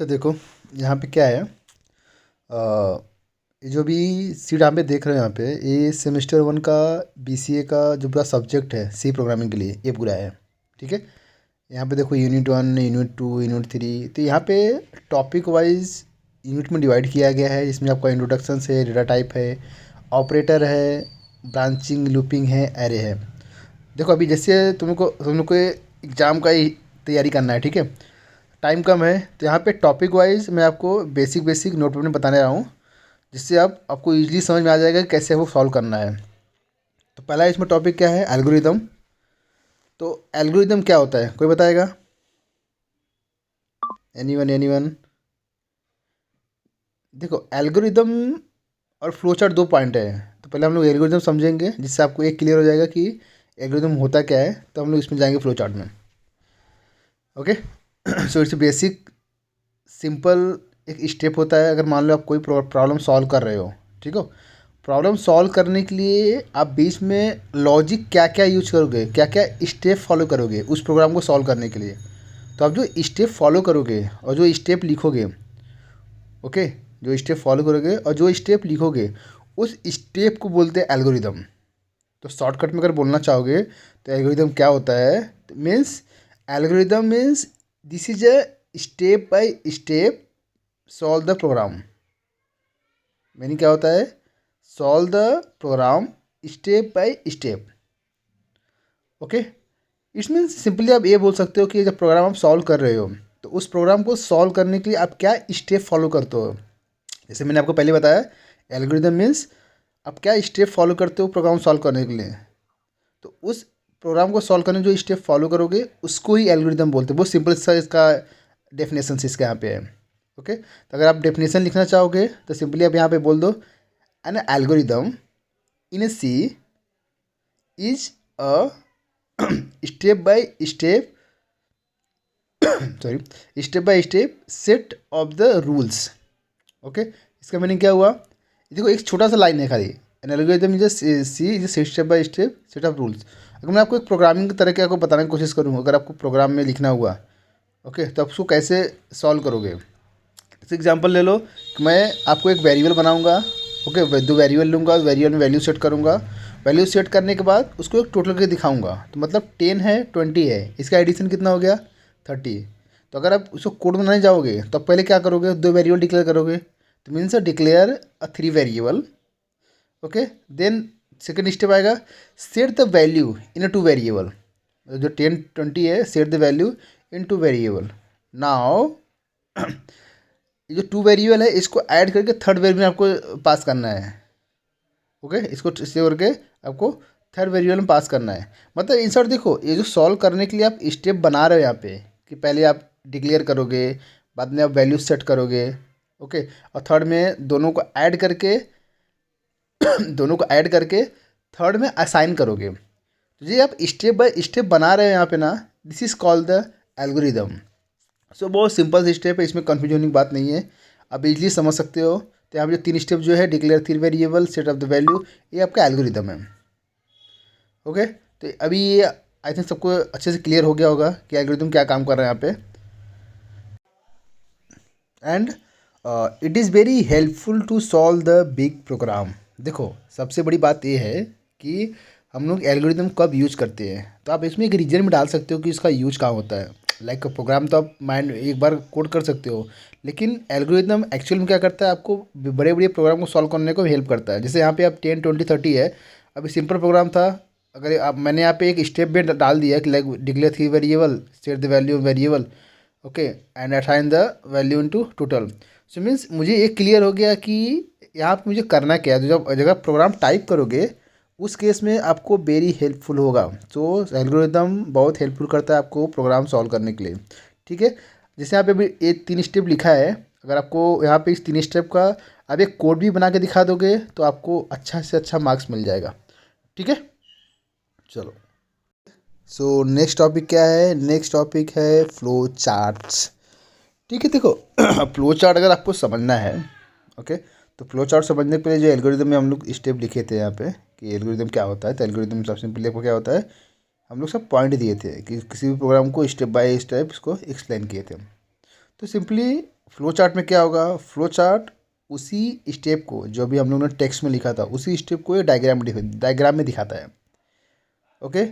अच्छा देखो, यहाँ पे क्या है। ये जो भी सीट यहाँ पे देख रहे हो, यहाँ पे ये सेमेस्टर 1 का बीसीए का जो पूरा सब्जेक्ट है सी प्रोग्रामिंग के लिए, ये पूरा है। ठीक है। यहाँ पे देखो यूनिट 1, यूनिट 2, यूनिट 3, तो यहाँ पे टॉपिक वाइज यूनिट में डिवाइड किया गया है, जिसमें आपका इंट्रोडक्शन है, डेटा टाइप है, ऑपरेटर है, ब्रांचिंग, लूपिंग है, एरे है। देखो अभी जैसे तुमको एग्ज़ाम का ही तैयारी करना है, ठीक है, टाइम कम है, तो यहाँ पे टॉपिक वाइज मैं आपको बेसिक बेसिक नोट में बताने रहा हूँ, जिससे आपको ईजिली समझ में आ जाएगा कि कैसे वो सॉल्व करना है। तो पहला इसमें टॉपिक क्या है, एल्गोरिदम। तो एल्गोरिदम क्या होता है, कोई बताएगा? एनीवन? देखो एल्गोरिदम और फ्लो चार्ट दो पॉइंट है। तो पहले हम लोग एल्गोरिदम समझेंगे, जिससे आपको एक क्लियर हो जाएगा कि एल्गोरिदम होता क्या है। तो हम लोग इसमें जाएंगे फ्लो चार्ट में। Okay. So it's basic simple एक स्टेप होता है। अगर मान लो आप कोई प्रॉब्लम सॉल्व कर रहे हो, ठीक हो, प्रॉब्लम सॉल्व करने के लिए आप बीच में लॉजिक क्या क्या यूज करोगे, क्या क्या स्टेप फॉलो करोगे उस प्रोग्राम को सॉल्व करने के लिए। तो आप जो स्टेप फॉलो करोगे और जो स्टेप लिखोगे, ओके, जो स्टेप फॉलो करोगे और जो स्टेप लिखोगे, उस स्टेप को बोलते हैं एल्गोरिदम। तो शॉर्टकट में अगर बोलना चाहोगे तो एल्गोरिदम क्या होता है, means algorithm means this is a step by step solve the program. Meaning क्या होता है, solve the program step by step. Okay. It's means simply आप ये बोल सकते हो कि जब प्रोग्राम आप सॉल्व कर रहे हो, तो उस प्रोग्राम को सॉल्व करने के लिए आप क्या स्टेप फॉलो करते हो। जैसे मैंने आपको पहले बताया, एल्गोरिदम मीन्स आप क्या स्टेप फॉलो करते हो प्रोग्राम सॉल्व करने के लिए। तो उस प्रोग्राम को सॉल्व करने जो स्टेप फॉलो करोगे उसको ही एल्गोरिदम बोलते हैं। बहुत सिंपल सा इसका डेफिनेशन इसके यहाँ पे है। ओके। तो अगर आप डेफिनेशन लिखना चाहोगे तो सिंपली आप यहाँ पे बोल दो, an algorithm in a C is a step by step sorry step by step set of the rules. Okay. इसका मीनिंग क्या हुआ, देखो एक छोटा सा लाइन है खाली, an algorithm is C is step by step set of rules. अगर मैं आपको एक प्रोग्रामिंग की तरह के आपको बताने की कोशिश करूँ, अगर आपको प्रोग्राम में लिखना हुआ, ओके, तो आप उसको कैसे सॉल्व करोगे। जैसे एग्जांपल ले लो कि मैं आपको एक वेरिएबल बनाऊंगा, ओके, दो वेरिएबल लूँगा, वेरिएबल में वैल्यू सेट करूँगा, वैल्यू सेट करने के बाद उसको एक टोटल करके दिखाऊंगा। तो मतलब 10 है, 20 है, इसका एडिशन कितना हो गया, 30। तो अगर आप उसको कोड बनाने जाओगे तो आप पहले क्या करोगे, दो वेरिएबल डिक्लेयर करोगे। तो means declare a 3 variable. Okay. Then second step आएगा, set the value in a 2 variable. जो 10 20 है, set the value in 2 variable. Now ये जो 2 वेरिएबल है इसको ऐड करके थर्ड वेरिएबल आपको पास करना है। ओके। इसको सेव करके आपको थर्ड वेरिएबल में पास करना है। मतलब इन शॉर्ट देखो, ये जो सॉल्व करने के लिए आप स्टेप बना रहे हो यहाँ पे, कि पहले आप डिक्लेयर करोगे, बाद में आप वैल्यू सेट करोगे, ओके, और थर्ड में दोनों को ऐड करके दोनों को ऐड करके थर्ड में असाइन करोगे। तो ये आप स्टेप बाय स्टेप बना रहे हैं यहाँ पे ना, this is called the algorithm. So बहुत सिंपल सी स्टेप है, इसमें कन्फ्यूजन होने की बात नहीं है, आप इजली समझ सकते हो। तो यहाँ पे जो 3 स्टेप जो है, declare 3 variable, set of the value, ये आपका एल्गोरिदम है। ओके। तो अभी ये आई थिंक सबको अच्छे से क्लियर हो गया होगा कि एल्गोरिदम क्या काम कर रहा है यहाँ पे। And it is very helpful to solve the big program. देखो सबसे बड़ी बात ये है कि हम लोग एल्गोरिदम कब यूज करते हैं। तो आप इसमें एक रीजन में डाल सकते हो कि इसका यूज कहाँ होता है। लाइक प्रोग्राम तो आप माइंड एक बार कोड कर सकते हो, लेकिन एल्गोरिदम एक्चुअल में क्या करता है, आपको बड़े बड़े प्रोग्राम को सॉल्व करने को हेल्प करता है। जैसे यहाँ पे आप 10 20 30 है, अभी सिंपल प्रोग्राम था, अगर आप मैंने यहाँ पे एक स्टेप में डाल दिया कि like declare 3 variable, set the value variable, okay, and assign the value into total. So means मुझे ये क्लियर हो गया कि यहाँ पे मुझे करना क्या है। तो जब जगह प्रोग्राम टाइप करोगे उस केस में आपको वेरी हेल्पफुल होगा। तो एल्गोरिदम बहुत हेल्पफुल करता है आपको प्रोग्राम सॉल्व करने के लिए। ठीक है। जैसे यहाँ पे अभी ये 3 स्टेप लिखा है, अगर आपको यहाँ पे इस 3 स्टेप का आप एक कोड भी बना के दिखा दोगे तो आपको अच्छा से अच्छा मार्क्स मिल जाएगा। ठीक है, चलो। सो नेक्स्ट टॉपिक क्या है, नेक्स्ट टॉपिक है फ्लो चार्ट्स। ठीक है। देखो फ्लो चार्ट अगर आपको समझना है, ओके, तो फ्लो चार्ट समझने के लिए जो एल्गोरिदम में हम लोग स्टेप लिखे थे यहाँ पे कि एल्गोरिदम क्या होता है, तो एल्गोरिदम सबसे सिंपली आपको क्या होता है, हम लोग सब पॉइंट दिए थे कि किसी भी प्रोग्राम को स्टेप बाय स्टेप इसको एक्सप्लेन किए थे। तो सिंपली फ्लो चार्ट में क्या होगा, फ्लो चार्ट उसी स्टेप को जो भी हम लोगों ने टेक्स्ट में लिखा था उसी स्टेप को ये डायग्राम में दिखाता है। ओके,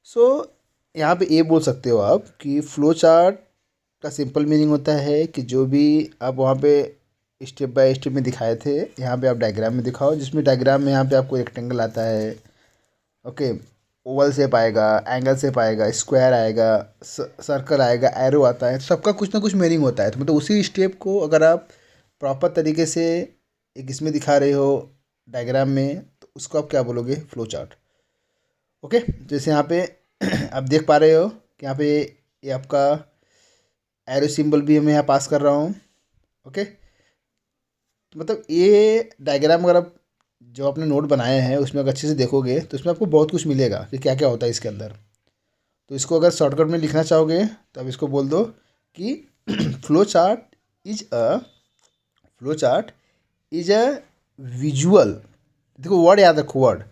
सो यहाँ पे ये बोल सकते हो आप कि फ्लो चार्ट का सिंपल मीनिंग होता है कि जो भी आप वहाँ पे स्टेप बाय स्टेप में दिखाए थे यहाँ पे आप डायग्राम में दिखाओ, जिसमें डायग्राम में यहाँ पे आपको रेक्टेंगल आता है, ओके, ओवल शेप आएगा, एंगल शेप आएगा, स्क्वायर आएगा, सर्कल आएगा, एरो आता है, तो सबका कुछ ना कुछ मीनिंग होता है। तो मतलब उसी स्टेप को अगर आप प्रॉपर तरीके से एक इसमें दिखा रहे हो डायग्राम में, तो उसको आप क्या बोलोगे, फ्लो चार्ट। ओके, जैसे यहाँ पे आप देख पा रहे हो कि यहाँ पे ये आपका एरो सिंबल भी मैं यहाँ पास कर रहा हूँ। ओके, तो मतलब ये डायग्राम अगर आप जो आपने नोट बनाए हैं उसमें अगर अच्छे से देखोगे तो इसमें आपको बहुत कुछ मिलेगा कि क्या क्या होता है इसके अंदर। तो इसको अगर शॉर्टकट में लिखना चाहोगे तो आप इसको बोल दो कि flow chart is a flow chart is a visual. देखो वर्ड याद रखो, वर्ड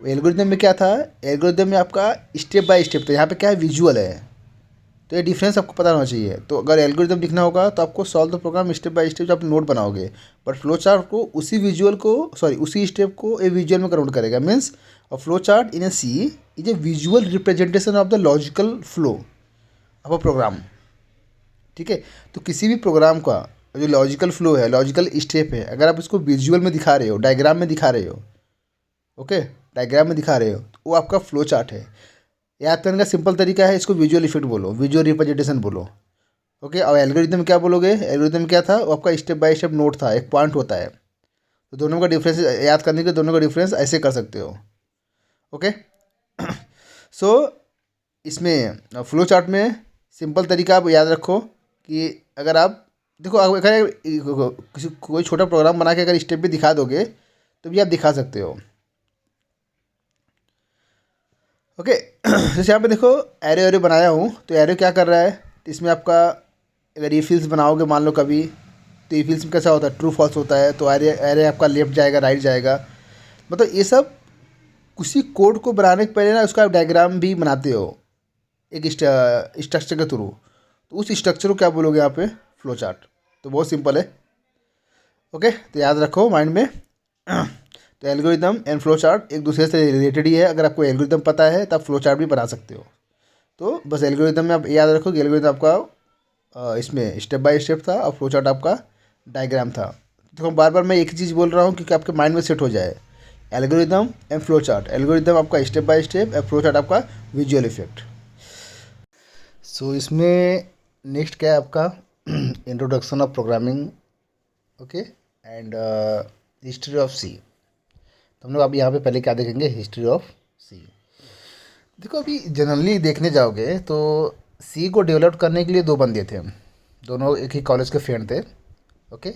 एल्गोरिथम में क्या था, एल्गोरिथम में आपका स्टेप बाय स्टेप था, यहाँ पे क्या है, विजुअल है। तो ये डिफरेंस आपको पता होना चाहिए। तो अगर एल्गोरिथम लिखना होगा तो आपको solve the program step by step आप नोट बनाओगे, बट फ्लो चार्ट को उसी विजुअल को उसी स्टेप को ए विजुअल में कन्वर्ट करेगा। Means a flow chart in a C is a visual representation of the logical flow of a program. ठीक है, तो किसी भी प्रोग्राम का जो लॉजिकल फ्लो है, लॉजिकल स्टेप है, अगर आप इसको विजुअल में दिखा रहे हो, डायग्राम में दिखा रहे हो, ओके, डायग्राम में दिखा रहे हो, तो वो आपका फ्लो चार्ट है। याद करने का सिंपल तरीका है, इसको विजुअल इफेक्ट बोलो, विजुअल रिप्रेजेंटेशन बोलो। ओके, और एल्गोरिथम क्या बोलोगे, एल्गोरिथम क्या था, वो आपका स्टेप बाय स्टेप नोट था, एक पॉइंट होता है। तो दोनों का डिफरेंस याद करने के, दोनों का डिफरेंस ऐसे कर सकते हो। ओके, सो इसमें फ्लो चार्ट में सिंपल तरीका आप याद रखो कि अगर आप देखो, अगर किसी कोई छोटा प्रोग्राम बना के अगर स्टेप भी दिखा दोगे तो भी आप दिखा सकते हो। ओके, जैसे यहाँ पे देखो एरो एरो बनाया हूँ, तो एरो क्या कर रहा है, तो इसमें आपका अगर ये फील्ड्स बनाओगे मान लो कभी, तो ये फील्ड्स में कैसा होता है, ट्रू फॉल्स होता है, तो एरे एरे आपका लेफ्ट जाएगा राइट जाएगा। मतलब ये सब किसी कोड को बनाने के पहले ना उसका डायग्राम भी बनाते हो एक स्ट्रक्चर के थ्रू। तो उस स्ट्रक्चर को क्या बोलोगे यहाँ पे, फ्लो चार्ट। तो बहुत सिंपल है। ओके, तो याद रखो माइंड में। तो एल्गोरिदम एंड फ्लो चार्ट एक दूसरे से रिलेटेड ही है। अगर आपको एल्गोरिदम पता है तो आप फ्लो चार्ट भी बना सकते हो। तो बस एल्गोरिदम में आप याद रखो कि एल्गोरिदम आपका इसमें स्टेप बाय स्टेप था और फ्लो चार्ट आपका डायग्राम था। तो बार बार मैं एक ही चीज़ बोल रहा हूँ क्योंकि आपके माइंड में सेट हो जाए, algorithm and flow chart. Algorithm आपका step by step, flow chart आपका विजुअल इफेक्ट। सो इसमें नेक्स्ट क्या है आपका, introduction of programming, okay, and history of C. तो हम लोग अभी यहाँ पे पहले क्या देखेंगे, हिस्ट्री ऑफ सी। देखो अभी जनरली देखने जाओगे तो सी को डेवलप करने के लिए दो बंदे थे, दोनों एक ही कॉलेज के फ्रेंड थे। ओके,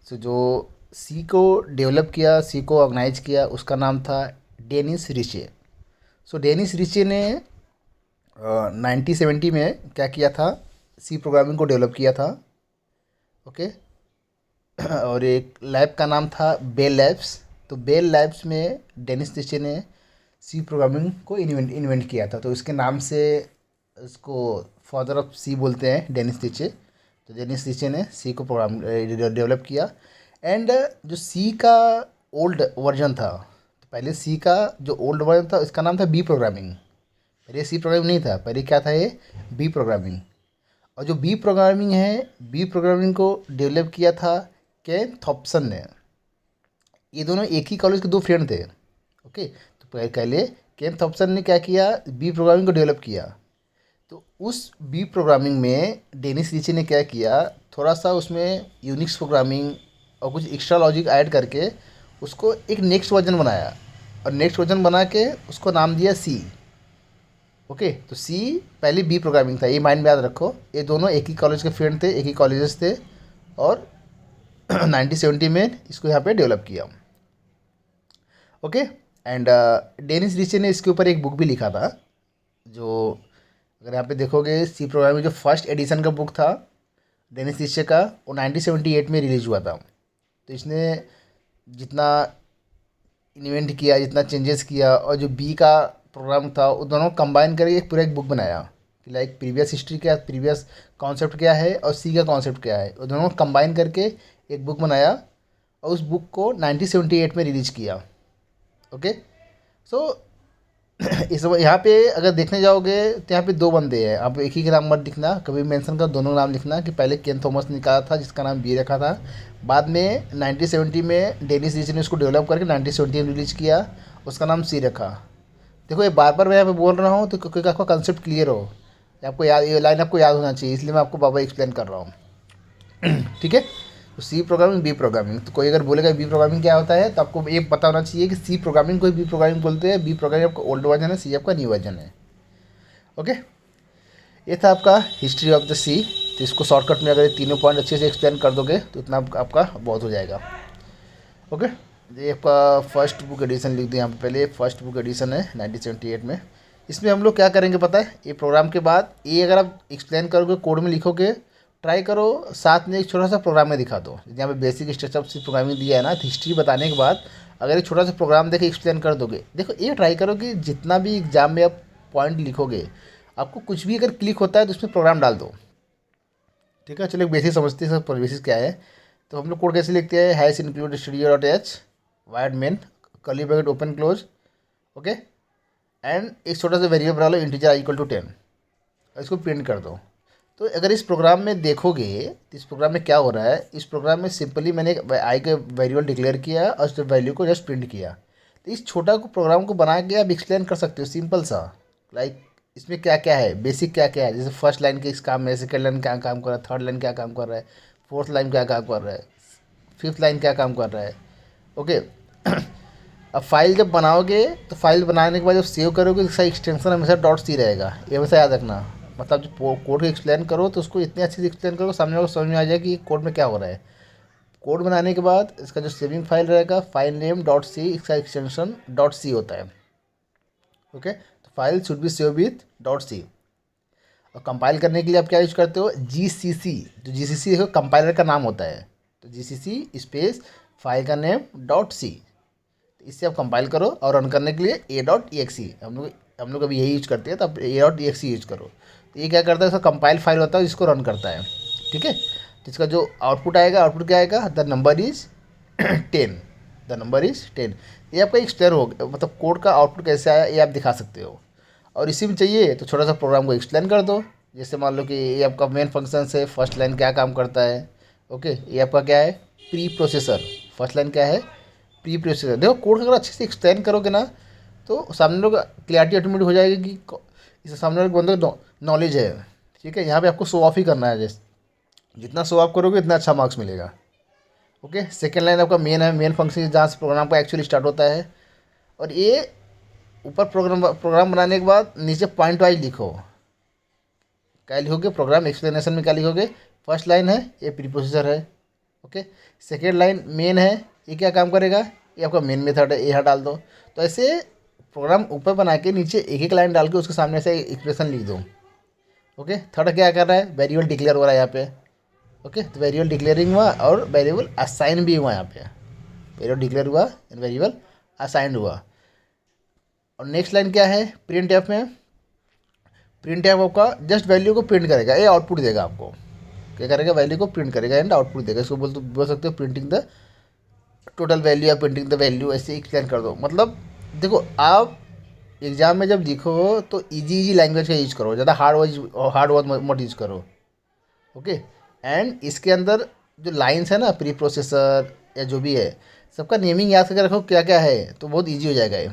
सो जो सी को डेवलप किया, सी को ऑर्गेनाइज किया, उसका नाम था डेनिस रिचे। सो डेनिस रिचे ने 1970 में क्या किया था, सी प्रोग्रामिंग को डेवलप किया था। ओके, और एक लैब का नाम था बेल लैब्स। तो बेल लैब्स में डेनिस रिचे ने सी प्रोग्रामिंग को इन्वेंट किया था, तो इसके नाम से इसको फादर ऑफ सी बोलते हैं, डेनिस रिचे। तो डेनिस रिचे ने सी को प्रोग्राम डेवलप किया। एंड जो सी का ओल्ड वर्जन था, तो पहले सी का जो ओल्ड वर्जन था इसका नाम था बी प्रोग्रामिंग। पहले सी प्रोग्रामिंग नहीं था, पहले क्या था, ये बी प्रोग्रामिंग। और जो बी प्रोग्रामिंग है, बी प्रोग्रामिंग को डेवलप किया था केन थॉम्पसन ने। ये दोनों एक ही कॉलेज के दो फ्रेंड थे। ओके, तो पहले केन थॉम्पसन ने क्या किया, बी प्रोग्रामिंग को डेवलप किया। तो उस बी प्रोग्रामिंग में डेनिस रिचे ने क्या किया, थोड़ा सा उसमें यूनिक्स प्रोग्रामिंग और कुछ एक्स्ट्रा लॉजिक ऐड करके उसको एक नेक्स्ट वर्जन बनाया, और नेक्स्ट वर्जन बना के उसको नाम दिया सी। ओके, तो सी पहले बी प्रोग्रामिंग था, ये माइंड में याद रखो। ये दोनों एक ही कॉलेज के फ्रेंड थे, एक ही कॉलेजेस थे, और 1970 में इसको यहाँ पे डेवलप किया। ओके, एंड डेनिस रिचे ने इसके ऊपर एक बुक भी लिखा था, जो अगर यहाँ पे देखोगे सी प्रोग्रामिंग जो फर्स्ट एडिशन का बुक था डेनिस रिचे का, वो 1978 में रिलीज हुआ था। तो इसने जितना इन्वेंट किया, जितना चेंजेस किया, और जो बी का प्रोग्राम था, वो दोनों कंबाइन करके एक पूरा एक बुक बनाया कि लाइक प्रीवियस हिस्ट्री क्या, प्रीवियस कॉन्सेप्ट क्या है और सी का कॉन्सेप्ट क्या है, वो दोनों को कंबाइन करके एक बुक बनाया और उस बुक को 1978 में रिलीज किया। ओके, सो इस यहाँ पे अगर देखने जाओगे तो यहाँ पे दो बंदे हैं, आप एक ही का नाम मत लिखना, कभी मेंशन कर दोनों नाम लिखना कि पहले केन थॉमस निकाला था जिसका नाम बी रखा था, बाद में 1970 में डेनिस रीच ने उसको डेवलप करके 1970 में रिलीज किया, उसका नाम सी रखा। देखो ये बार बार मैं यहाँ पे बोल रहा हूँ तो क्योंकि आपका कंसेप्ट क्लियर हो, आपको याद, ये लाइन आपको याद होना चाहिए, इसलिए मैं आपको बाबा एक्सप्लेन कर रहा हूँ। ठीक है, तो सी प्रोग्रामिंग, बी प्रोग्रामिंग, तो कोई अगर बोलेगा बी प्रोग्रामिंग क्या होता है तो आपको ये पता होना चाहिए कि सी प्रोग्रामिंग को बी प्रोग्रामिंग बोलते हैं, बी प्रोग्रामिंग आपका ओल्ड वर्जन है, सी आपका न्यू वर्जन है। ओके, ये था आपका हिस्ट्री ऑफ द सी। तो इसको शॉर्टकट में अगर ये तीनों पॉइंट अच्छे से एक्सप्लेन कर दोगे तो इतना आपका बहुत हो जाएगा। ओके, ये आपका फर्स्ट बुक एडिशन लिख दिया यहाँ पे, पहले फर्स्ट बुक एडिशन है 1978 में। इसमें हम लोग क्या करेंगे पता है, ये प्रोग्राम के बाद ये अगर आप एक्सप्लेन करोगे कोड में लिखोगे, ट्राई करो साथ में एक छोटा सा प्रोग्राम में दिखा दो। यहाँ पे basic structure of C programming दिया है ना, हिस्ट्री बताने के बाद अगर एक छोटा सा प्रोग्राम देके एक्सप्लेन कर दोगे, देखो ये ट्राई करो कि जितना भी एग्जाम में आप पॉइंट लिखोगे, आपको कुछ भी अगर क्लिक होता है तो उसमें प्रोग्राम डाल दो। ठीक है, चलो बेसिक समझते हैं, सब बेसिस क्या है। तो हम लोग कोड कैसे लिखते हैं, hash include studio dot H wide main curly bracket open close, okay, and एक छोटा सा वेरिएबल बना लो इंटीजर आई इक्वल टू 10 और इसको प्रिंट कर दो। तो अगर इस प्रोग्राम में देखोगे तो इस प्रोग्राम में क्या हो रहा है, इस प्रोग्राम में सिंपली मैंने आई का वेरिएबल डिक्लेयर किया और उस वैल्यू को जस्ट प्रिंट किया। तो इस छोटा को प्रोग्राम को बना के आप एक्सप्लेन कर सकते हो सिंपल सा, लाइक इसमें क्या क्या है, बेसिक क्या क्या है, जैसे फर्स्ट लाइन के इस काम में, सेकेंड लाइन क्या काम कर रहा है, थर्ड लाइन क्या काम कर रहा है, फोर्थ लाइन क्या काम कर रहा है, फिफ्थ लाइन क्या काम कर रहा है। ओके, अब फाइल जब बनाओगे तो फाइल बनाने के बाद जब सेव करोगे तो इसका एक्सटेंशन हमेशा डॉट सी रहेगा, ये हमेशा याद रखना। मतलब जब कोड को एक्सप्लेन करो तो उसको इतने अच्छे से एक्सप्लेन करो सामने वाले को समझ में आ जाए कि कोड में क्या हो रहा है। कोड बनाने के बाद इसका जो सेविंग फाइल रहेगा, फाइल नेम डॉट सी, इसका एक्सटेंशन डॉट सी होता है। ओके, तो file should be save with dot C. और कंपाइल करने के लिए आप क्या यूज करते हो, जी सी सी, जो जी सी सी देखो कंपाइलर का नाम होता है, तो जी सी सी स्पेस फाइल का नेम डॉट सी, इससे आप कंपाइल करो और रन करने के लिए ए डॉट ई एक्स ई, हम लोग अभी यही यूज करते हैं, तो आप ए डॉट ई एक्स ई यूज करो। तो ये क्या करता है, इसका कंपाइल फाइल होता है इसको रन करता है। ठीक है, तो इसका जो आउटपुट आएगा, आउटपुट क्या आएगा, the number is 10, the number is 10। ये आपका एक्सप्लेन हो गया, मतलब कोड का आउटपुट कैसे आया ये आप दिखा सकते हो। और इसी में चाहिए तो छोटा सा प्रोग्राम को एक्सप्लेन कर दो, जैसे मान लो कि ये आपका मेन फंक्शन है, फर्स्ट लाइन क्या काम करता है। ओके, ये आपका क्या है, प्री प्रोसेसर, फर्स्ट लाइन क्या है, प्री प्रोसेसर। देखो कोड अगर अच्छे से एक्सप्लेन करोगे ना तो सामने लोग क्लियरिटी ऑटोमेटिक हो जाएगी कि इसे सामने वाले बंदे को नॉलेज है। ठीक है, यहाँ पे आपको शो ऑफ ही करना है, जैसे जितना शो ऑफ करोगे इतना अच्छा मार्क्स मिलेगा। ओके, सेकेंड लाइन आपका मेन है, मेन फंक्शन जहाँ से प्रोग्राम का एक्चुअली स्टार्ट होता है। और ये ऊपर प्रोग्राम बनाने के बाद नीचे पॉइंट वाइज लिखो, क्या लिखोगे, प्रोग्राम एक्सप्लेनेशन में क्या लिखोगे, फर्स्ट लाइन है ये प्री प्रोसेसर है। ओके, सेकेंड लाइन मेन है, ये क्या काम करेगा, ये आपका मेन मेथड है, ये यहाँ डाल दो। तो ऐसे प्रोग्राम ऊपर बना के नीचे एक एक लाइन डाल के उसके सामने से एक्सप्रेशन लिख दो। ओके, थर्ड क्या कर रहा है, वेरिएबल डिक्लेयर हो रहा है यहाँ पे। ओके, तो वेरिएबल डिक्लेयरिंग हुआ और वेरिएबल असाइन भी हुआ, यहाँ पे वेरिएबल डिक्लेयर हुआ एंड वेरिएबल असाइन हुआ। और नेक्स्ट लाइन क्या है, प्रिंट एफ में, प्रिंट एफ आपका जस्ट वैल्यू को प्रिंट करेगा, ये आउटपुट देगा आपको, क्या करेगा, वैल्यू को प्रिंट करेगा एंड आउटपुट देगा। इसको बोल सकते हो प्रिंटिंग द टोटल वैल्यू या प्रिंटिंग द वैल्यू, ऐसे एक्सप्लेन कर दो। मतलब देखो आप एग्जाम में जब लिखो तो इजी लैंग्वेज का यूज करो, ज़्यादा हार्ड वर्ड मत यूज करो। ओके, एंड इसके अंदर जो लाइन्स है ना, प्री प्रोसेसर या जो भी है, सबका नेमिंग याद करके रखो क्या क्या है, तो बहुत ईजी हो जाएगा ये।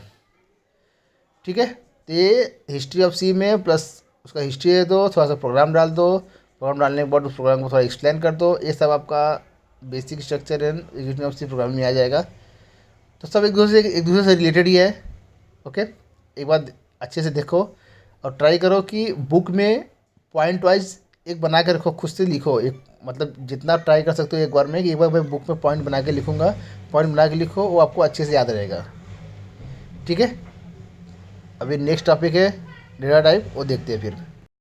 ठीक है, तो ये हिस्ट्री ऑफ सी में प्लस उसका हिस्ट्री दे दो, थोड़ा सा प्रोग्राम डाल दो, प्रोग्राम डालने के बाद उस प्रोग्राम को थोड़ा एक्सप्लेन कर दो, ये सब आपका basic structure and executive of C programming में आ जाएगा। तो सब एक दूसरे से रिलेटेड ही है। ओके, एक बार अच्छे से देखो और ट्राई करो कि बुक में पॉइंट वाइज एक बना के रखो, खुद से लिखो, एक मतलब जितना ट्राई कर सकते हो एक बार में कि एक बार मैं बुक में पॉइंट बना के लिखूँगा, पॉइंट बना के लिखो, वो आपको अच्छे से याद रहेगा। ठीक है, अभी नेक्स्ट टॉपिक है डेटा टाइप, वो देखते हैं फिर।